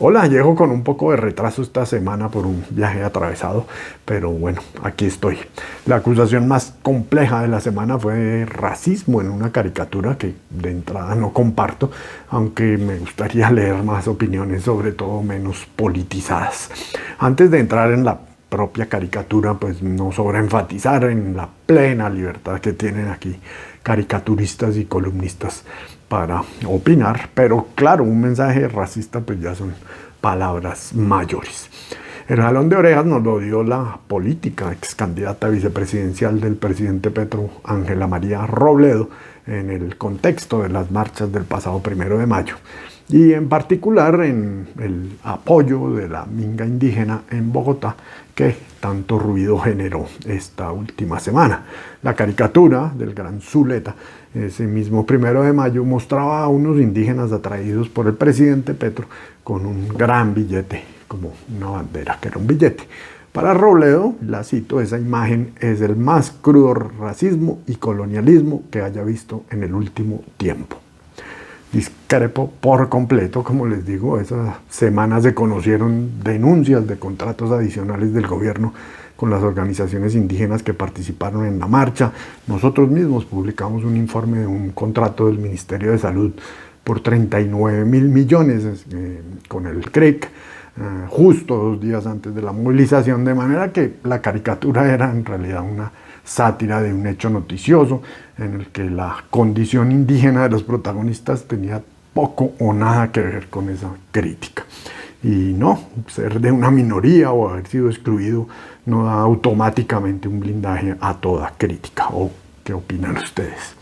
Hola, llego con un poco de retraso esta semana por un viaje atravesado, pero bueno, aquí estoy. La acusación más compleja de la semana fue racismo en una caricatura que de entrada no comparto, aunque me gustaría leer más opiniones, sobre todo menos politizadas. Antes de entrar en la propia caricatura, pues no sobra enfatizar en la plena libertad que tienen aquí caricaturistas y columnistas para opinar, pero claro, un mensaje racista pues ya son palabras mayores. El jalón de orejas nos lo dio la política ex candidata vicepresidencial del presidente Petro, Ángela María Robledo, en el contexto de las marchas del pasado 1 de mayo, y en particular en el apoyo de la minga indígena en Bogotá, que tanto ruido generó esta última semana. La caricatura del gran Zuleta, ese mismo 1 de mayo, mostraba a unos indígenas atraídos por el presidente Petro con un gran billete, como una bandera que era un billete. Para Robledo, la cito, esa imagen es el más crudo racismo y colonialismo que haya visto en el último tiempo. Discrepo por completo, como les digo, esas semanas se conocieron denuncias de contratos adicionales del gobierno con las organizaciones indígenas que participaron en la marcha. Nosotros mismos publicamos un informe de un contrato del Ministerio de Salud por 39.000 millones con el CREC, justo 2 días antes de la movilización, de manera que la caricatura era en realidad una sátira de un hecho noticioso en el que la condición indígena de los protagonistas tenía poco o nada que ver con esa crítica. Y no, ser de una minoría o haber sido excluido no da automáticamente un blindaje a toda crítica. ¿O qué opinan ustedes?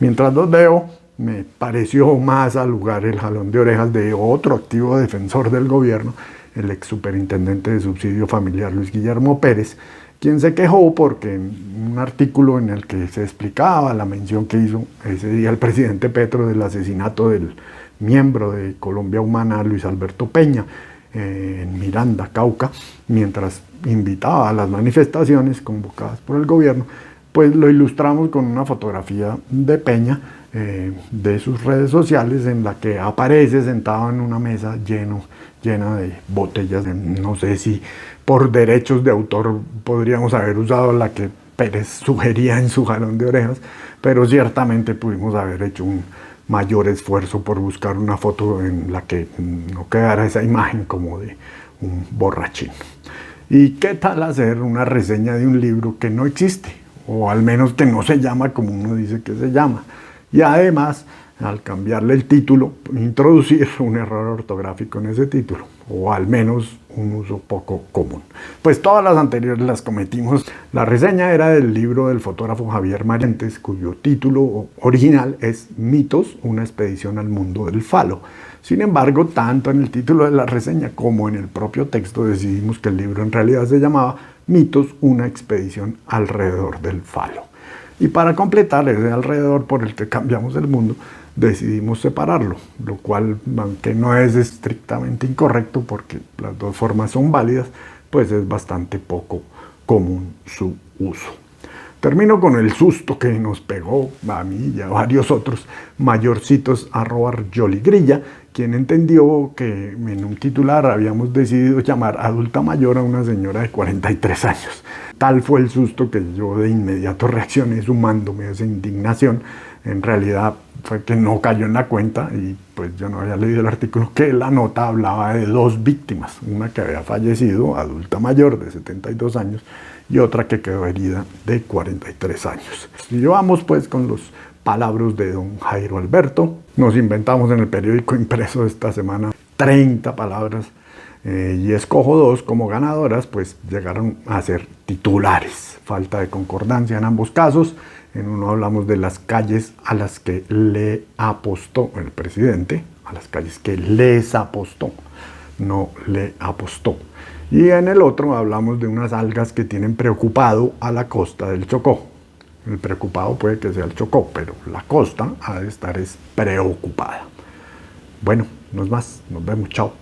Mientras los veo, me pareció más al lugar el jalón de orejas de otro activo defensor del gobierno, el ex superintendente de subsidio familiar Luis Guillermo Pérez, quien se quejó porque en un artículo en el que se explicaba la mención que hizo ese día el presidente Petro del asesinato del miembro de Colombia Humana, Luis Alberto Peña, en Miranda, Cauca, mientras invitaba a las manifestaciones convocadas por el gobierno, pues lo ilustramos con una fotografía de Peña de sus redes sociales en la que aparece sentado en una mesa llena de botellas. No sé si por derechos de autor podríamos haber usado la que Pérez sugería en su jalón de orejas, pero ciertamente pudimos haber hecho un mayor esfuerzo por buscar una foto en la que no quedara esa imagen como de un borrachín. ¿Y qué tal hacer una reseña de un libro que no existe? O al menos que no se llama como uno dice que se llama. Y además, al cambiarle el título, introducir un error ortográfico en ese título, o al menos un uso poco común. Pues todas las anteriores las cometimos. La reseña era del libro del fotógrafo Javier Marientes, cuyo título original es Mitos, una expedición al mundo del falo. Sin embargo, tanto en el título de la reseña como en el propio texto decidimos que el libro en realidad se llamaba Mitos, una expedición alrededor del falo. Y para completar ese alrededor por el que cambiamos el mundo, decidimos separarlo, lo cual, aunque no es estrictamente incorrecto porque las dos formas son válidas, pues es bastante poco común su uso. Termino con el susto que nos pegó a mí y a varios otros mayorcitos @Joligrilla, quien entendió que en un titular habíamos decidido llamar adulta mayor a una señora de 43 años. Tal fue el susto que yo de inmediato reaccioné sumándome a esa indignación. En realidad fue que no cayó en la cuenta y pues yo no había leído el artículo, que la nota hablaba de 2 víctimas, una que había fallecido, adulta mayor de 72 años, y otra que quedó herida de 43 años. Y llevamos pues con los palabras de don Jairo Alberto. Nos inventamos en el periódico impreso de esta semana 30 palabras y escojo 2 como ganadoras, pues llegaron a ser titulares. Falta de concordancia en ambos casos. En uno hablamos de las calles a las que le apostó el presidente, a las calles que les apostó, no le apostó. Y en el otro hablamos de unas algas que tienen preocupado a la costa del Chocó. El preocupado puede que sea el Chocó, pero la costa ha de estar preocupada. Bueno, no es más, nos vemos, chao.